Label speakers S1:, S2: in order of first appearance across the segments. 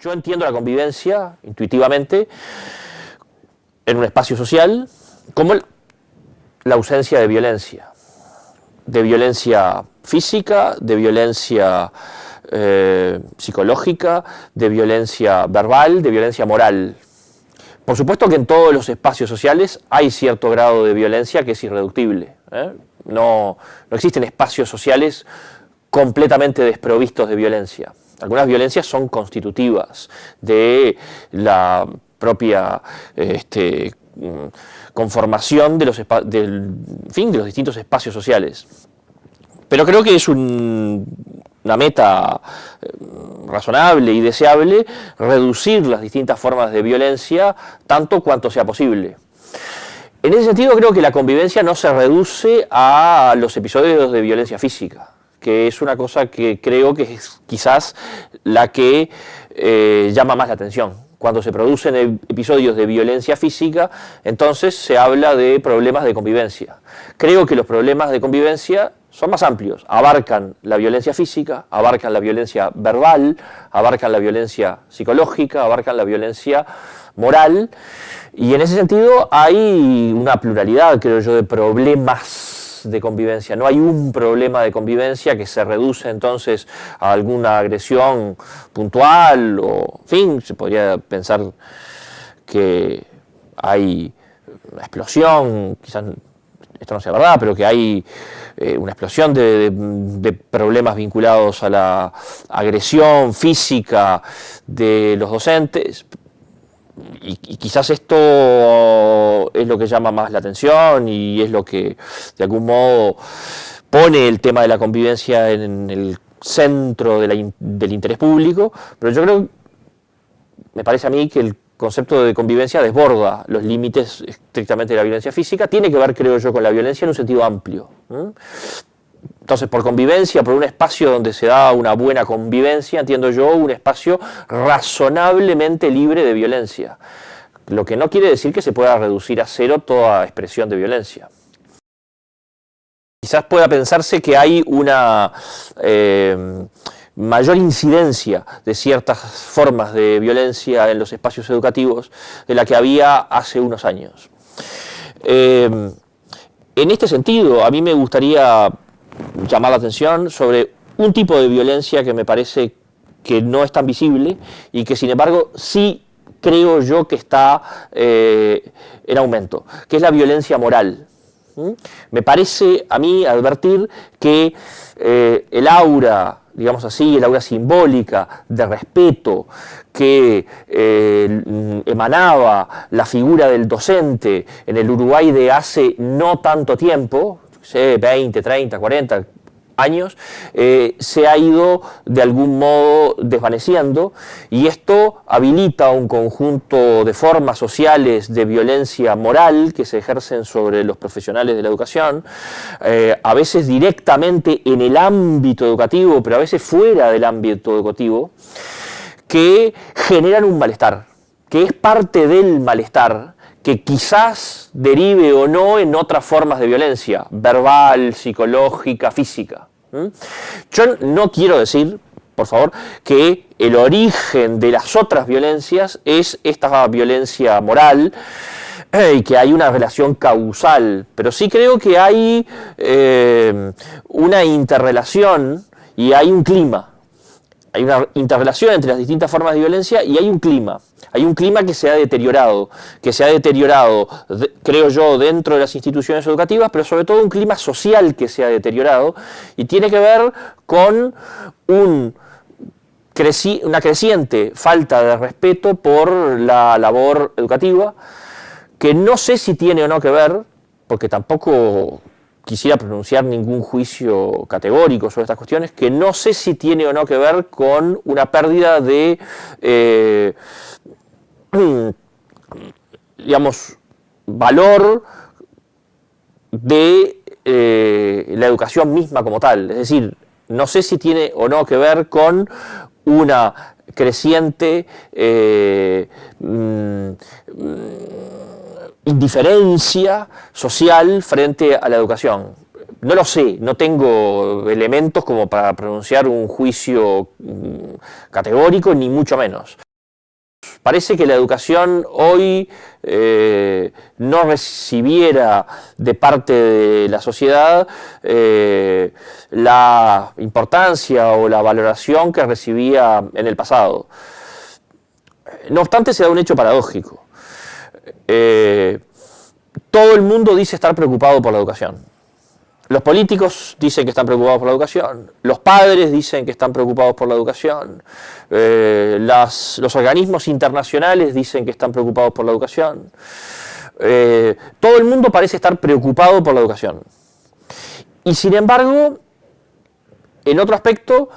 S1: Yo entiendo la convivencia, intuitivamente, en un espacio social, como la ausencia de violencia física, de violencia psicológica, de violencia verbal, de violencia moral. Por supuesto que en todos los espacios sociales hay cierto grado de violencia que es irreductible, ¿eh? No existen espacios sociales completamente desprovistos de violencia. Algunas violencias son constitutivas de la propia conformación de los distintos espacios sociales. Pero creo que es una meta razonable y deseable reducir las distintas formas de violencia tanto cuanto sea posible. En ese sentido creo que la convivencia no se reduce a los episodios de violencia física, que es una cosa que creo que es quizás la que llama más la atención. Cuando se producen episodios de violencia física, entonces se habla de problemas de convivencia. Creo que los problemas de convivencia son más amplios, abarcan la violencia física, abarcan la violencia verbal, abarcan la violencia psicológica, abarcan la violencia moral, y en ese sentido hay una pluralidad, creo yo, de problemas de convivencia. No hay un problema de convivencia que se reduce entonces a alguna agresión puntual, o en fin, se podría pensar que hay una explosión, quizás esto no sea verdad, pero que hay una explosión de problemas vinculados a la agresión física de los docentes, y quizás esto es lo que llama más la atención y es lo que de algún modo pone el tema de la convivencia en el centro del interés público, pero yo creo, me parece a mí, que el concepto de convivencia desborda los límites estrictamente de la violencia física, tiene que ver, creo yo, con la violencia en un sentido amplio. Entonces, por convivencia, por un espacio donde se da una buena convivencia, entiendo yo, un espacio razonablemente libre de violencia, lo que no quiere decir que se pueda reducir a cero toda expresión de violencia. Quizás pueda pensarse que hay una mayor incidencia de ciertas formas de violencia en los espacios educativos de la que había hace unos años. En este sentido, a mí me gustaría llamar la atención sobre un tipo de violencia que me parece que no es tan visible y que sin embargo sí creo yo que está en aumento, que es la violencia moral. Me parece a mí advertir que el aura, digamos así, el aura simbólica de respeto que emanaba la figura del docente en el Uruguay de hace no tanto tiempo, 20, 30, 40 años, se ha ido de algún modo desvaneciendo, y esto habilita un conjunto de formas sociales de violencia moral que se ejercen sobre los profesionales de la educación, a veces directamente en el ámbito educativo, pero a veces fuera del ámbito educativo, que generan un malestar, que es parte del malestar, que quizás derive o no en otras formas de violencia, verbal, psicológica, física. Yo no quiero decir, por favor, que el origen de las otras violencias es esta violencia moral y que hay una relación causal, pero sí creo que hay una interrelación y hay un clima. Hay una interrelación entre las distintas formas de violencia y hay un clima. Hay un clima que se ha deteriorado, creo yo, dentro de las instituciones educativas, pero sobre todo un clima social que se ha deteriorado y tiene que ver con una creciente falta de respeto por la labor educativa, que no sé si tiene o no que ver, porque tampoco quisiera pronunciar ningún juicio categórico sobre estas cuestiones, que no sé si tiene o no que ver con una pérdida de, digamos, valor de la educación misma como tal. Es decir, no sé si tiene o no que ver con una creciente indiferencia social frente a la educación. No lo sé, no tengo elementos como para pronunciar un juicio categórico, ni mucho menos. parece que la educación hoy no recibiera de parte de la sociedad la importancia o la valoración que recibía en el pasado. No obstante, se da un hecho paradójico. Todo el mundo dice estar preocupado por la educación. Los políticos dicen que están preocupados por la educación, los padres dicen que están preocupados por la educación, los organismos internacionales dicen que están preocupados por la educación. Todo el mundo parece estar preocupado por la educación. Y sin embargo, en otro aspecto,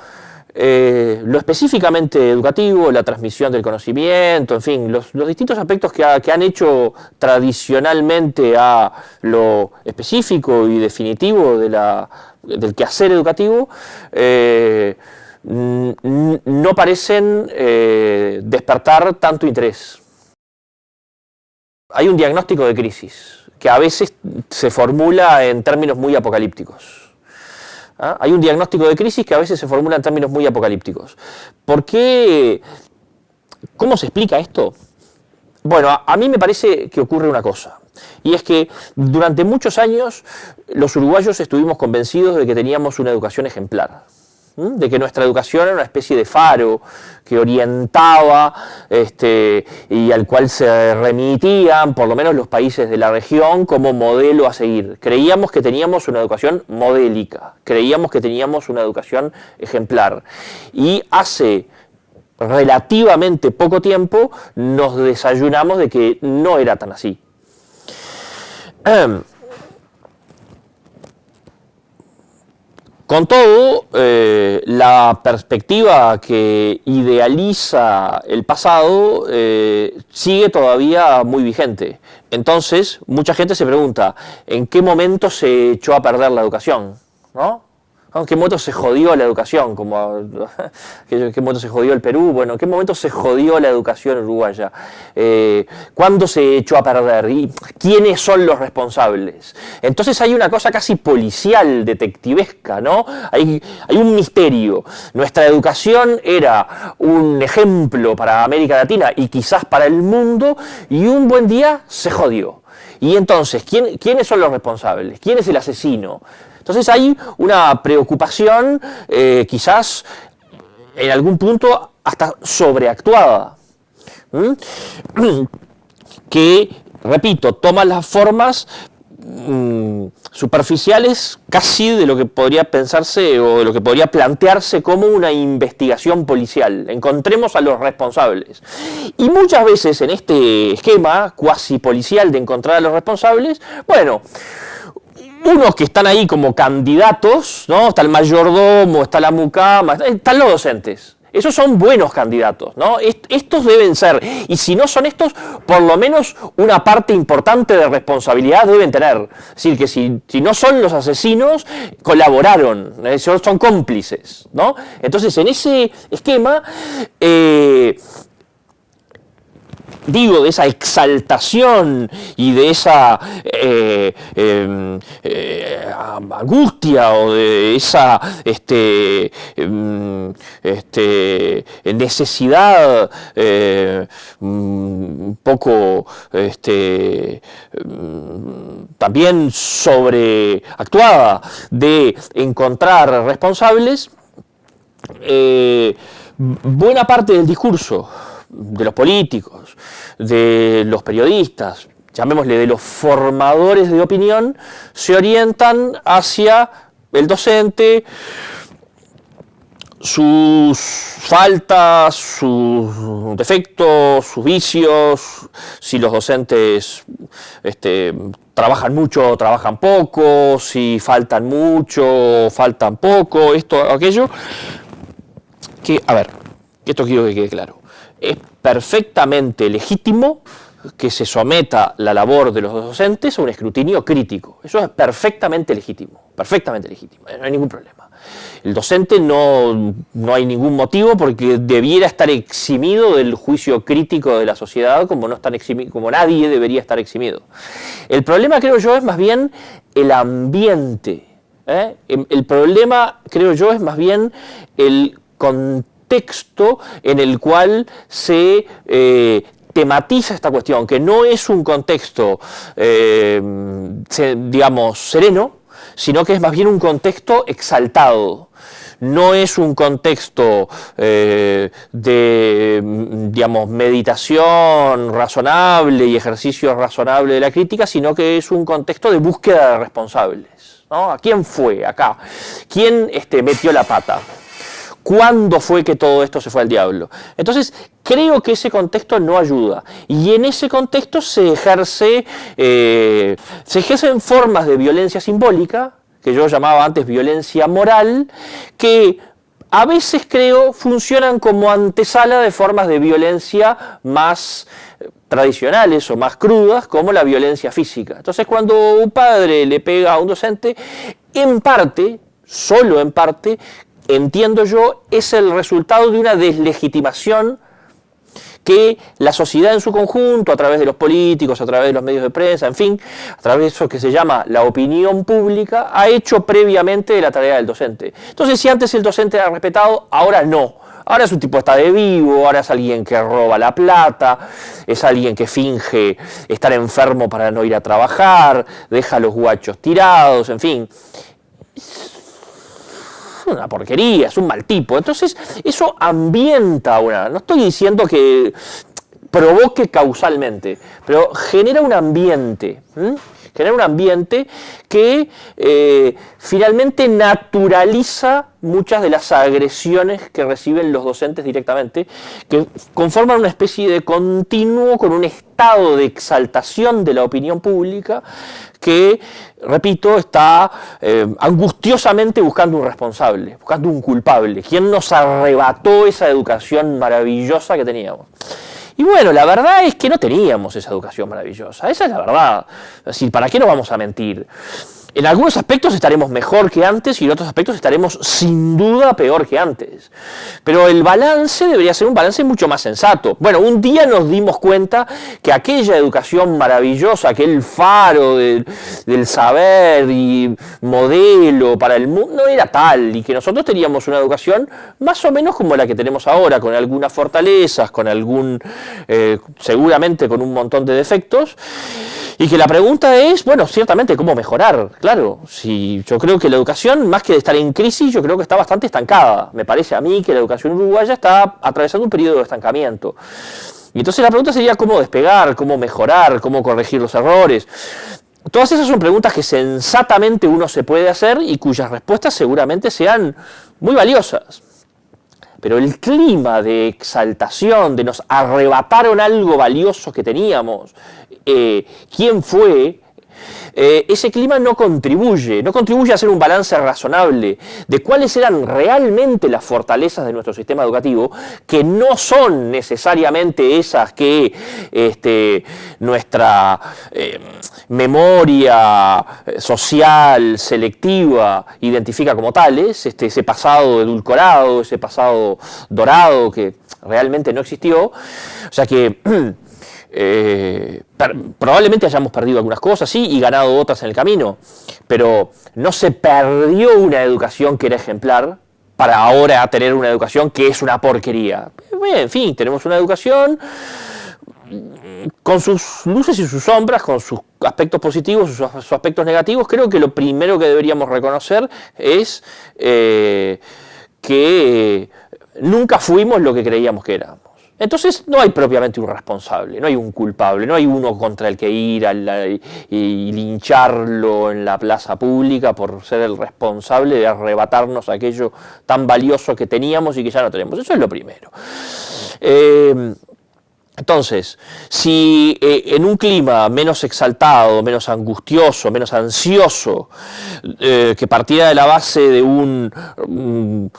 S1: lo específicamente educativo, la transmisión del conocimiento, en fin, los distintos aspectos que han hecho tradicionalmente a lo específico y definitivo del quehacer educativo, no parecen despertar tanto interés. Hay un diagnóstico de crisis que a veces se formula en términos muy apocalípticos. Hay un diagnóstico de crisis que a veces se formula en términos muy apocalípticos. ¿Por qué? ¿Cómo se explica esto? Bueno, a mí me parece que ocurre una cosa, y es que durante muchos años los uruguayos estuvimos convencidos de que teníamos una educación ejemplar, de que nuestra educación era una especie de faro que orientaba y al cual se remitían por lo menos los países de la región como modelo a seguir. Creíamos que teníamos una educación modélica, creíamos que teníamos una educación ejemplar, y hace relativamente poco tiempo nos desayunamos de que no era tan así. Con todo, la perspectiva que idealiza el pasado sigue todavía muy vigente. Entonces, mucha gente se pregunta, ¿en qué momento se echó a perder la educación? ¿No? ¿En qué momento se jodió la educación? ¿En qué momento se jodió el Perú? Bueno, ¿en qué momento se jodió la educación uruguaya? ¿Cuándo se echó a perder? ¿Y quiénes son los responsables? Entonces hay una cosa casi policial, detectivesca, ¿no? Hay un misterio. Nuestra educación era un ejemplo para América Latina y quizás para el mundo, y un buen día se jodió. Y entonces, ¿quiénes son los responsables? ¿Quién es el asesino? Entonces hay una preocupación, quizás en algún punto hasta sobreactuada, que, repito, toma las formas superficiales casi de lo que podría pensarse o de lo que podría plantearse como una investigación policial. Encontremos a los responsables. Y muchas veces en este esquema cuasi policial de encontrar a los responsables, bueno, unos que están ahí como candidatos, ¿no? Está el mayordomo, está la mucama, están los docentes. Esos son buenos candidatos, ¿no? Estos deben ser, y si no son estos, por lo menos una parte importante de responsabilidad deben tener. Es decir, que si no son los asesinos, colaboraron, son cómplices, ¿no? Entonces, en ese esquema, digo, de esa exaltación y de esa angustia o de esa necesidad un poco también sobreactuada de encontrar responsables, buena parte del discurso de los políticos, de los periodistas, llamémosle de los formadores de opinión, se orientan hacia el docente, sus faltas, sus defectos, sus vicios, si los docentes trabajan mucho o trabajan poco, si faltan mucho o faltan poco, esto o aquello. Que, a ver, esto quiero que quede claro. Es perfectamente legítimo que se someta la labor de los docentes a un escrutinio crítico. Eso es perfectamente legítimo, no hay ningún problema. El docente no hay ningún motivo porque debiera estar eximido del juicio crítico de la sociedad, como nadie debería estar eximido. El problema, creo yo, es más bien el ambiente. El problema, creo yo, es más bien el contexto contexto en el cual se tematiza esta cuestión, que no es un contexto, digamos, sereno, sino que es más bien un contexto exaltado. No es un contexto de, digamos, meditación razonable y ejercicio razonable de la crítica, sino que es un contexto de búsqueda de responsables, ¿no? ¿A quién fue acá? ¿Quién metió la pata? ¿Cuándo fue que todo esto se fue al diablo? Entonces, creo que ese contexto no ayuda. Y en ese contexto se ejercen formas de violencia simbólica, que yo llamaba antes violencia moral, que a veces creo funcionan como antesala de formas de violencia más tradicionales o más crudas, como la violencia física. Entonces, cuando un padre le pega a un docente, en parte, solo en parte, entiendo yo, es el resultado de una deslegitimación que la sociedad en su conjunto, a través de los políticos, a través de los medios de prensa, en fin, a través de eso que se llama la opinión pública, ha hecho previamente de la tarea del docente. Entonces, si antes el docente era respetado, ahora no. Ahora es un tipo está de vivo, ahora es alguien que roba la plata, es alguien que finge estar enfermo para no ir a trabajar, deja a los guachos tirados, en fin. Una porquería, es un mal tipo. Entonces, eso ambienta no estoy diciendo que provoque causalmente, pero genera un ambiente. Genera un ambiente que finalmente naturaliza muchas de las agresiones que reciben los docentes directamente, que conforman una especie de continuo con un estado de exaltación de la opinión pública que, repito, está angustiosamente buscando un responsable, buscando un culpable. ¿Quién nos arrebató esa educación maravillosa que teníamos? Y bueno, la verdad es que no teníamos esa educación maravillosa, esa es la verdad. Es decir, ¿para qué nos vamos a mentir? En algunos aspectos estaremos mejor que antes y en otros aspectos estaremos sin duda peor que antes. Pero el balance debería ser un balance mucho más sensato. Bueno, un día nos dimos cuenta que aquella educación maravillosa, aquel faro del saber y modelo para el mundo, no era tal, y que nosotros teníamos una educación más o menos como la que tenemos ahora, con algunas fortalezas, con seguramente con un montón de defectos, y que la pregunta es, bueno, ciertamente, ¿cómo mejorar? Claro, si yo creo que la educación, más que de estar en crisis, yo creo que está bastante estancada. Me parece a mí que la educación uruguaya está atravesando un periodo de estancamiento. Y entonces la pregunta sería cómo despegar, cómo mejorar, cómo corregir los errores. Todas esas son preguntas que sensatamente uno se puede hacer y cuyas respuestas seguramente sean muy valiosas. Pero el clima de exaltación, de nos arrebataron algo valioso que teníamos, ¿quién fue? Ese clima no contribuye a hacer un balance razonable de cuáles eran realmente las fortalezas de nuestro sistema educativo, que no son necesariamente esas que nuestra memoria social, selectiva, identifica como tales, ese pasado edulcorado, ese pasado dorado que realmente no existió. O sea que probablemente hayamos perdido algunas cosas, sí, y ganado otras en el camino, pero no se perdió una educación que era ejemplar para ahora tener una educación que es una porquería. En fin, tenemos una educación con sus luces y sus sombras, con sus aspectos positivos y sus aspectos negativos. Creo que lo primero que deberíamos reconocer es que nunca fuimos lo que creíamos que éramos. Entonces no hay propiamente un responsable, no hay un culpable, no hay uno contra el que ir y lincharlo en la plaza pública por ser el responsable de arrebatarnos aquello tan valioso que teníamos y que ya no tenemos. Eso es lo primero. Entonces, si en un clima menos exaltado, menos angustioso, menos ansioso, que partiera de la base de un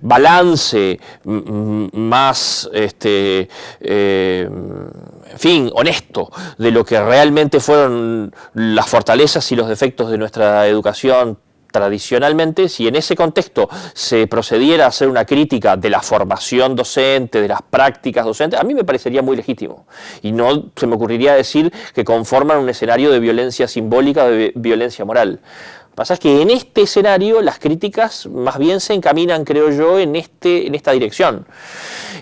S1: balance más, en fin, honesto de lo que realmente fueron las fortalezas y los defectos de nuestra educación tradicionalmente, si en ese contexto se procediera a hacer una crítica de la formación docente, de las prácticas docentes, a mí me parecería muy legítimo. Y no se me ocurriría decir que conforman un escenario de violencia simbólica, de violencia moral. Lo que pasa es que en este escenario las críticas más bien se encaminan, creo yo, en esta dirección.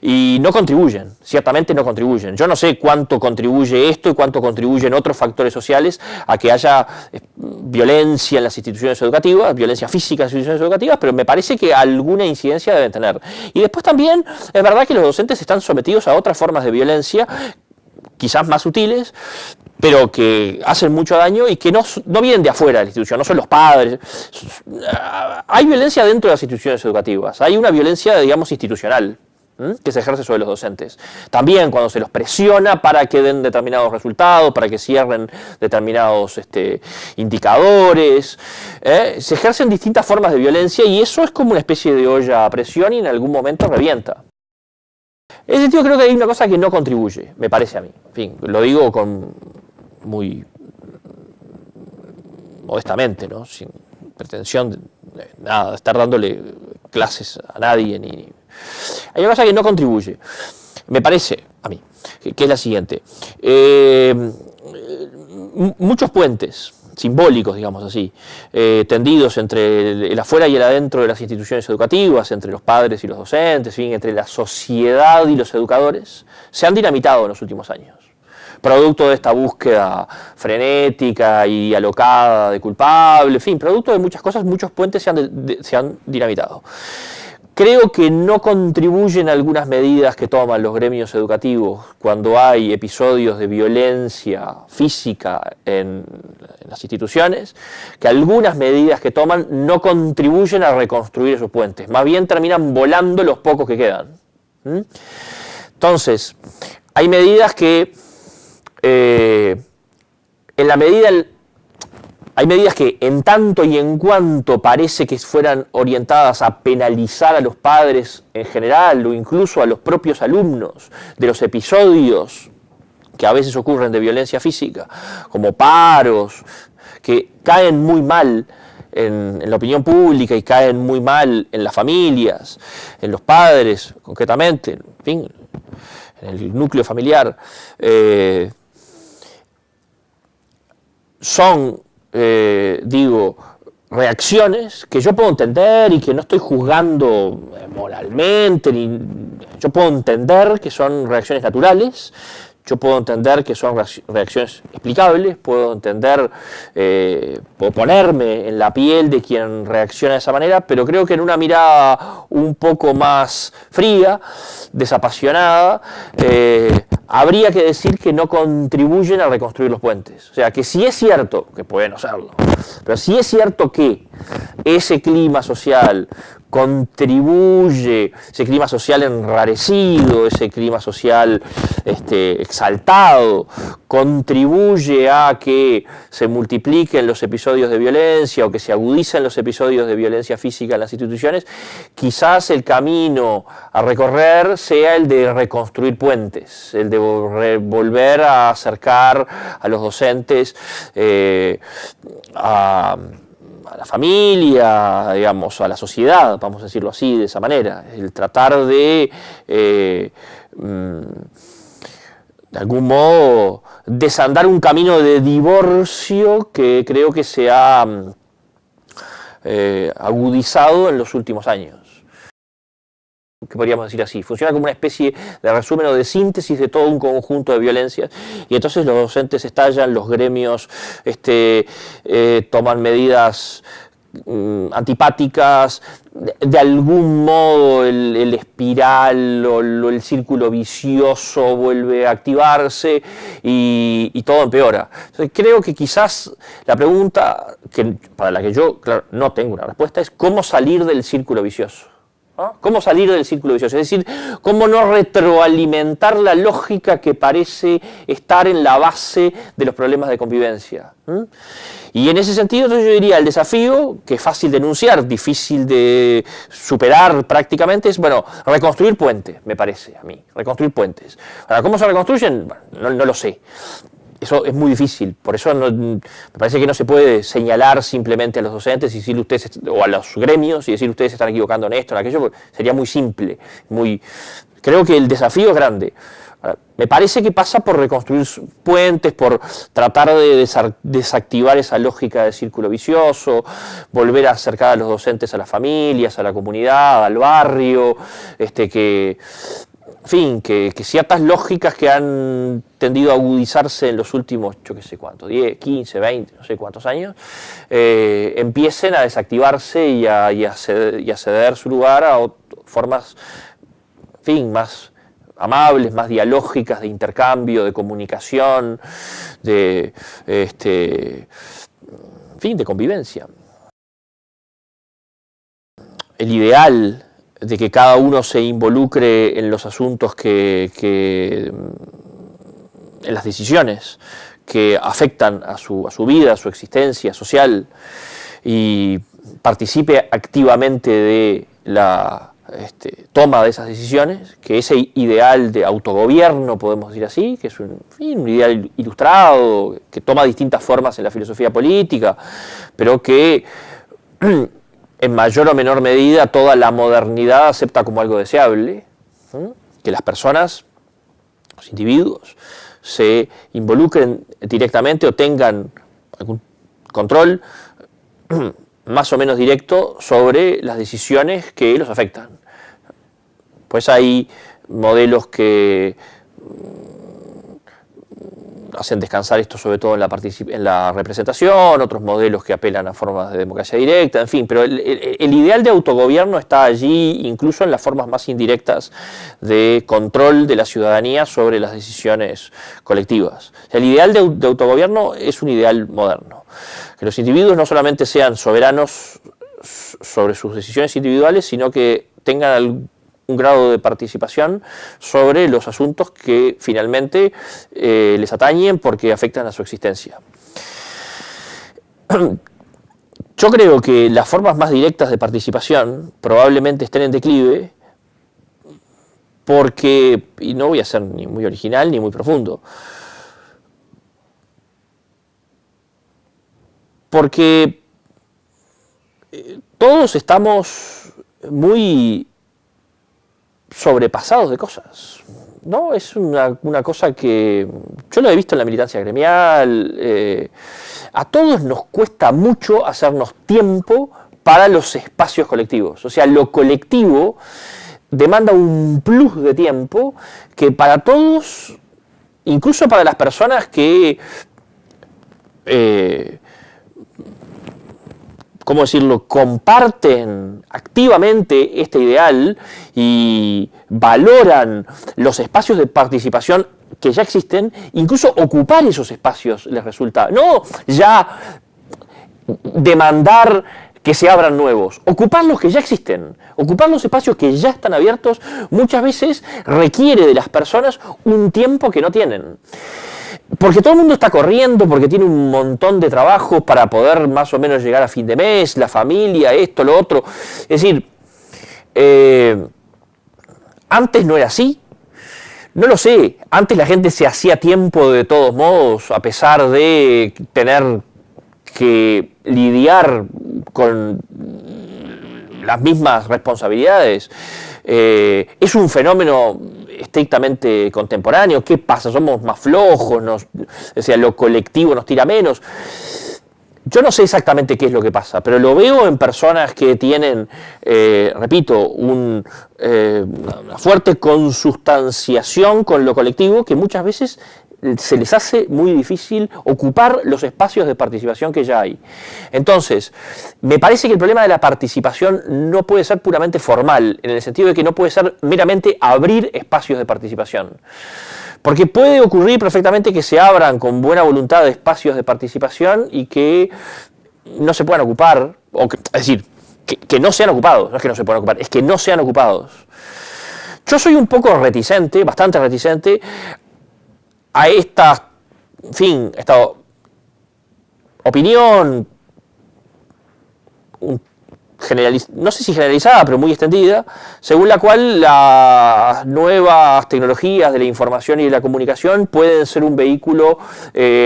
S1: Y no contribuyen, ciertamente no contribuyen. Yo no sé cuánto contribuye esto y cuánto contribuyen otros factores sociales a que haya violencia en las instituciones educativas, violencia física en las instituciones educativas, pero me parece que alguna incidencia deben tener. Y después también es verdad que los docentes están sometidos a otras formas de violencia, quizás más sutiles, pero que hacen mucho daño y que no vienen de afuera de la institución, no son los padres. Hay violencia dentro de las instituciones educativas, hay una violencia, digamos, institucional que se ejerce sobre los docentes. También cuando se los presiona para que den determinados resultados, para que cierren determinados indicadores. Se ejercen distintas formas de violencia y eso es como una especie de olla a presión y en algún momento revienta. En ese sentido creo que hay una cosa que no contribuye, me parece a mí. En fin, lo digo muy modestamente, ¿no? Sin pretensión de estar dándole clases a nadie. Hay una cosa que no contribuye, me parece a mí, que es la siguiente. Muchos puentes simbólicos, digamos así, tendidos entre el afuera y el adentro de las instituciones educativas, entre los padres y los docentes, entre la sociedad y los educadores, se han dinamitado en los últimos años. Producto de esta búsqueda frenética y alocada de culpable, en fin, producto de muchas cosas, muchos puentes se han dinamitado. Creo que no contribuyen algunas medidas que toman los gremios educativos cuando hay episodios de violencia física en las instituciones, que algunas medidas que toman no contribuyen a reconstruir esos puentes, más bien terminan volando los pocos que quedan. Entonces, hay medidas que, hay medidas que en tanto y en cuanto parece que fueran orientadas a penalizar a los padres en general o incluso a los propios alumnos de los episodios que a veces ocurren de violencia física, como paros, que caen muy mal en la opinión pública y caen muy mal en las familias, en los padres concretamente, en fin, en el núcleo familiar, son reacciones que yo puedo entender y que no estoy juzgando moralmente, yo puedo entender que son reacciones naturales, yo puedo entender que son reacciones explicables, puedo entender, puedo ponerme en la piel de quien reacciona de esa manera, pero creo que en una mirada un poco más fría, desapasionada, habría que decir que no contribuyen a reconstruir los puentes. O sea, que si es cierto, que puede no serlo, pero si es cierto que ese clima social contribuye, ese clima social enrarecido, ese clima social exaltado, contribuye a que se multipliquen los episodios de violencia o que se agudicen los episodios de violencia física en las instituciones, quizás el camino a recorrer sea el de reconstruir puentes, el de volver a acercar a los docentes a la familia, digamos, a la sociedad, vamos a decirlo así, de esa manera, el tratar de algún modo desandar un camino de divorcio que creo que se ha agudizado en los últimos años. Que podríamos decir así, funciona como una especie de resumen o de síntesis de todo un conjunto de violencias y entonces los docentes estallan, los gremios toman medidas antipáticas, de algún modo el espiral o el círculo vicioso vuelve a activarse y todo empeora. Entonces, creo que quizás la pregunta para la que yo no tengo una respuesta es cómo salir del círculo vicioso. ¿Cómo salir del círculo vicioso? Es decir, cómo no retroalimentar la lógica que parece estar en la base de los problemas de convivencia. Y en ese sentido yo diría el desafío, que es fácil de enunciar, difícil de superar prácticamente, es reconstruir puentes, me parece a mí, reconstruir puentes. Ahora, ¿cómo se reconstruyen? Bueno, no lo sé. Eso es muy difícil, por eso me parece que no se puede señalar simplemente a los docentes y decir ustedes, o a los gremios y decir ustedes se están equivocando en esto, en aquello, porque sería muy simple. Creo que el desafío es grande. Me parece que pasa por reconstruir puentes, por tratar de desactivar esa lógica de círculo vicioso, volver a acercar a los docentes a las familias, a la comunidad, al barrio, que ciertas lógicas que han tendido a agudizarse en los últimos, yo qué sé cuánto, 10, 15, 20, no sé cuántos años, empiecen a desactivarse y a ceder su lugar a formas, más amables, más dialógicas, de intercambio, de comunicación, de convivencia. El ideal de que cada uno se involucre en los asuntos en las decisiones que afectan a su vida, a su existencia social, y participe activamente de la toma de esas decisiones, que ese ideal de autogobierno, podemos decir así, que es un ideal ilustrado, que toma distintas formas en la filosofía política, pero que en mayor o menor medida toda la modernidad acepta como algo deseable, que las personas, los individuos, se involucren directamente o tengan algún control más o menos directo sobre las decisiones que los afectan. Pues hay modelos que hacen descansar esto sobre todo en la representación, otros modelos que apelan a formas de democracia directa, en fin, pero el ideal de autogobierno está allí incluso en las formas más indirectas de control de la ciudadanía sobre las decisiones colectivas. El ideal de autogobierno es un ideal moderno, que los individuos no solamente sean soberanos sobre sus decisiones individuales, sino que tengan un grado de participación sobre los asuntos que finalmente les atañen porque afectan a su existencia. Yo creo que las formas más directas de participación probablemente estén en declive porque, y no voy a ser ni muy original ni muy profundo, porque todos estamos muy sobrepasados de cosas, ¿no? Es una cosa que yo lo he visto en la militancia gremial. A todos nos cuesta mucho hacernos tiempo para los espacios colectivos. O sea, lo colectivo demanda un plus de tiempo que para todos, incluso para las personas que ¿cómo decirlo?, comparten activamente este ideal y valoran los espacios de participación que ya existen, incluso ocupar esos espacios les resulta, no ya demandar que se abran nuevos, ocupar los que ya existen, ocupar los espacios que ya están abiertos, muchas veces requiere de las personas un tiempo que no tienen. Porque todo el mundo está corriendo, porque tiene un montón de trabajo para poder más o menos llegar a fin de mes, la familia, esto, lo otro. Es decir, antes no era así. No lo sé, antes la gente se hacía tiempo de todos modos, a pesar de tener que lidiar con las mismas responsabilidades. Es un fenómeno estrictamente contemporáneo. ¿Qué pasa? ¿Somos más flojos? Lo colectivo nos tira menos. Yo no sé exactamente qué es lo que pasa, pero lo veo en personas que tienen, repito, una fuerte consustanciación con lo colectivo, que muchas veces se les hace muy difícil ocupar los espacios de participación que ya hay. Entonces, me parece que el problema de la participación no puede ser puramente formal, en el sentido de que no puede ser meramente abrir espacios de participación. Porque puede ocurrir perfectamente que se abran con buena voluntad espacios de participación y que no se puedan ocupar, es decir, que no sean ocupados, no es que no se puedan ocupar, es que no sean ocupados. Yo soy un poco reticente, bastante reticente, a esta opinión, no sé si generalizada, pero muy extendida, según la cual las nuevas tecnologías de la información y de la comunicación pueden ser un vehículo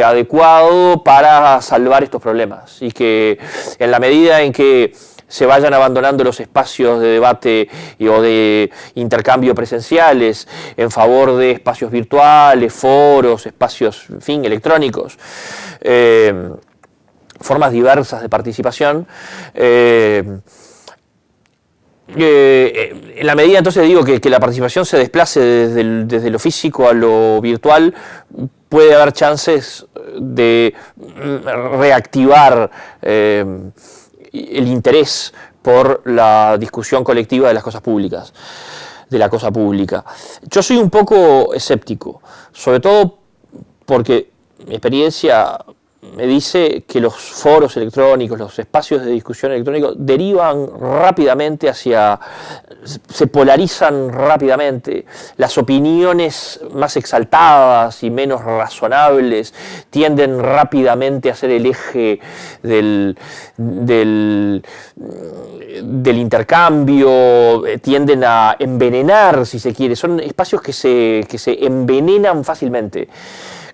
S1: adecuado para salvar estos problemas, y que en la medida en que se vayan abandonando los espacios de debate o de intercambio presenciales en favor de espacios virtuales, foros, espacios, en fin, electrónicos, formas diversas de participación. En la medida entonces digo que la participación se desplace desde lo físico a lo virtual, puede haber chances de reactivar el interés por la discusión colectiva de las cosas públicas, de la cosa pública. Yo soy un poco escéptico, sobre todo porque mi experiencia me dice que los foros electrónicos, los espacios de discusión electrónicos derivan rápidamente se polarizan rápidamente, las opiniones más exaltadas y menos razonables tienden rápidamente a ser el eje del intercambio, tienden a envenenar, si se quiere, son espacios que se envenenan fácilmente.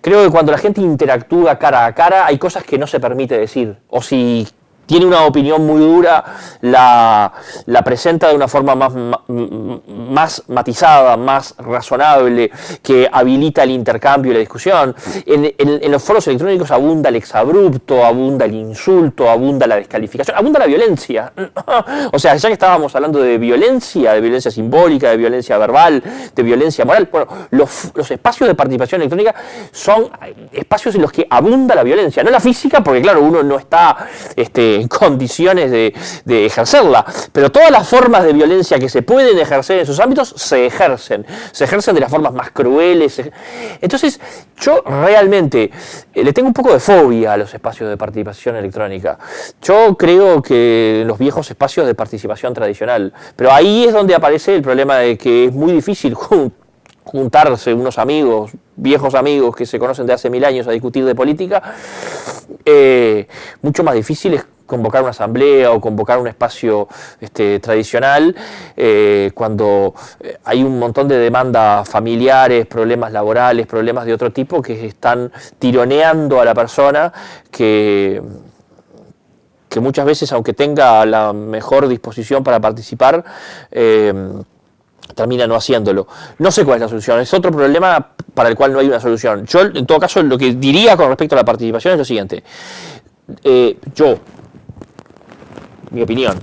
S1: Creo que cuando la gente interactúa cara a cara hay cosas que no se permite decir, o si tiene una opinión muy dura, la presenta de una forma más matizada, más razonable, que habilita el intercambio y la discusión. En los foros electrónicos abunda el exabrupto, abunda el insulto, abunda la descalificación, abunda la violencia. O sea, ya que estábamos hablando de violencia simbólica, de violencia verbal, de violencia moral, bueno, los espacios de participación electrónica son espacios en los que abunda la violencia, no la física, porque claro, uno no está en condiciones de ejercerla, pero todas las formas de violencia que se pueden ejercer en esos ámbitos se ejercen de las formas más crueles. Entonces yo realmente le tengo un poco de fobia a los espacios de participación electrónica. Yo creo que los viejos espacios de participación tradicional, pero ahí es donde aparece el problema de que es muy difícil juntarse unos amigos, viejos amigos que se conocen de hace 1000 años a discutir de política. Mucho más difícil es convocar una asamblea o convocar un espacio tradicional cuando hay un montón de demandas familiares, problemas laborales, problemas de otro tipo que están tironeando a la persona que muchas veces, aunque tenga la mejor disposición para participar, termina no haciéndolo. No sé cuál es la solución, es otro problema para el cual no hay una solución. Yo, en todo caso, lo que diría con respecto a la participación es lo siguiente. Mi opinión,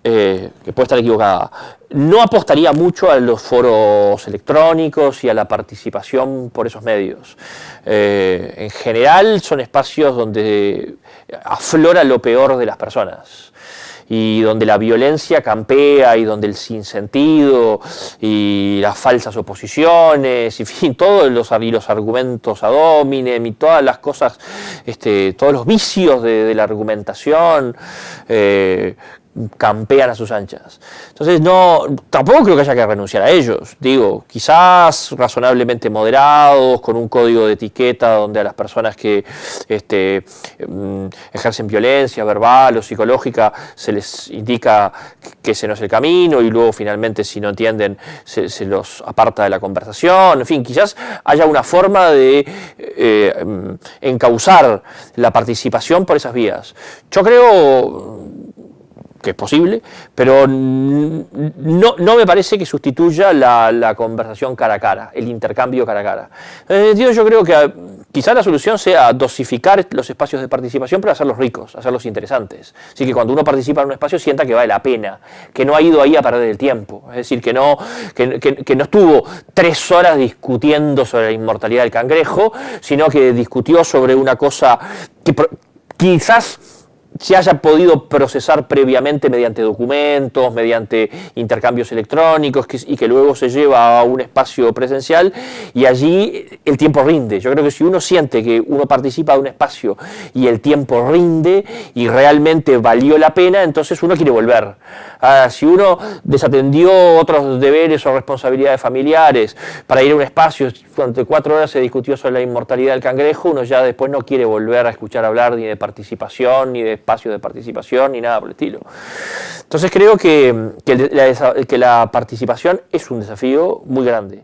S1: que puede estar equivocada, no apostaría mucho a los foros electrónicos y a la participación por esos medios. En general son espacios donde aflora lo peor de las personas y donde la violencia campea y donde el sinsentido y las falsas oposiciones, en fin, todos los argumentos ad hominem y todas las cosas, todos los vicios de la argumentación campean a sus anchas. Entonces tampoco creo que haya que renunciar a ellos. Digo, quizás razonablemente moderados, con un código de etiqueta donde a las personas que ejercen violencia verbal o psicológica se les indica que ese no es el camino y luego finalmente si no entienden se los aparta de la conversación. En fin, quizás haya una forma de encauzar la participación por esas vías. Yo creo que es posible, pero no me parece que sustituya la conversación cara a cara, el intercambio cara a cara. Yo creo que quizá la solución sea dosificar los espacios de participación, pero hacerlos ricos, hacerlos interesantes. Así que cuando uno participa en un espacio sienta que vale la pena, que no ha ido ahí a perder el tiempo. Es decir, que no estuvo 3 horas discutiendo sobre la inmortalidad del cangrejo, sino que discutió sobre una cosa que quizás se haya podido procesar previamente mediante documentos, mediante intercambios electrónicos y que luego se lleva a un espacio presencial y allí el tiempo rinde. Yo creo que si uno siente que uno participa de un espacio y el tiempo rinde y realmente valió la pena, entonces uno quiere volver. Si uno desatendió otros deberes o responsabilidades familiares para ir a un espacio, durante 4 horas se discutió sobre la inmortalidad del cangrejo, uno ya después no quiere volver a escuchar hablar ni de participación, ni de espacio de participación, ni nada por el estilo. Entonces creo que la participación es un desafío muy grande.